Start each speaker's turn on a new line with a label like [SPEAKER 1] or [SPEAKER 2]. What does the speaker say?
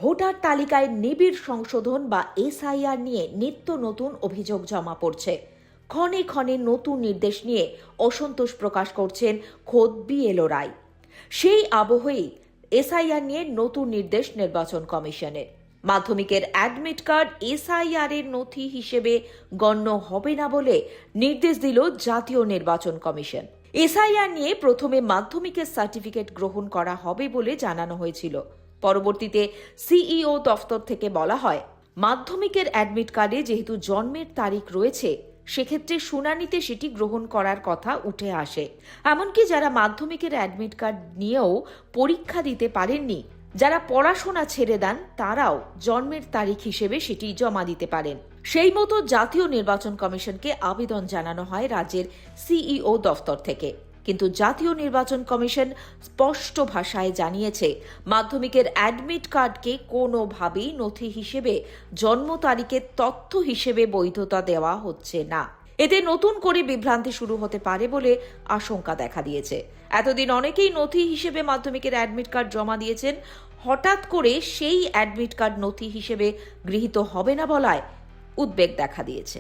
[SPEAKER 1] Voter তালিকায় নিবিড় সংশোধন বা এসআইআর নিয়ে নিত্য নতুন অভিযোগ জমা পড়ছে। ক্ষণে ক্ষণে নতুন নির্দেশ নিয়ে অসন্তোষ প্রকাশ করছেন খোদ বিএলও রায়। সেই আবহেই এসআইআর নিয়ে নতুন নির্দেশ নির্বাচন কমিশনের। মাধ্যমিকের অ্যাডমিট কার্ড এসআইআর এর নথি হিসেবে গণ্য হবে না বলে নির্দেশ দিল জাতীয় নির্বাচন কমিশন। এসআইআর নিয়ে প্রথমে মাধ্যমিকের সার্টিফিকেট গ্রহণ করা হবে বলে জানানো হয়েছিল। পরবর্তীতে সিইও দফতর থেকে বলা হয়, মাধ্যমিকের অ্যাডমিট কার্ডে যেহেতু জন্মের তারিখ রয়েছে, সেক্ষেত্রে শুনানিতে সেটি গ্রহণ করার কথা উঠে আসে। এমনকি যারা মাধ্যমিকের অ্যাডমিট কার্ড নিয়েও পরীক্ষা দিতে পারেননি, যারা পড়াশোনা ছেড়ে দেন, তারাও জন্মের তারিখ হিসেবে সেটি জমা দিতে পারেন। সেই মতো জাতীয় নির্বাচন কমিশনকে আবেদন জানানো হয় রাজ্যের সিইও দফতর থেকে। কিন্তু জাতীয় নির্বাচন কমিশন স্পষ্ট ভাষায় জানিয়েছে, মাধ্যমিকের অ্যাডমিট কার্ডকে কোনোভাবেই নথি হিসেবে জন্ম তারিখের তথ্য হিসেবে বৈধতা দেওয়া হচ্ছে না। এতে নতুন করে বিভ্রান্তি শুরু হতে পারে বলে আশঙ্কা দেখা দিয়েছে। এতদিন অনেকেই নথি হিসেবে মাধ্যমিকের অ্যাডমিট কার্ড জমা দিয়েছেন। হঠাৎ করে সেই অ্যাডমিট কার্ড নথি হিসেবে গৃহীত হবে না বলায় উদ্বেগ দেখা দিয়েছে।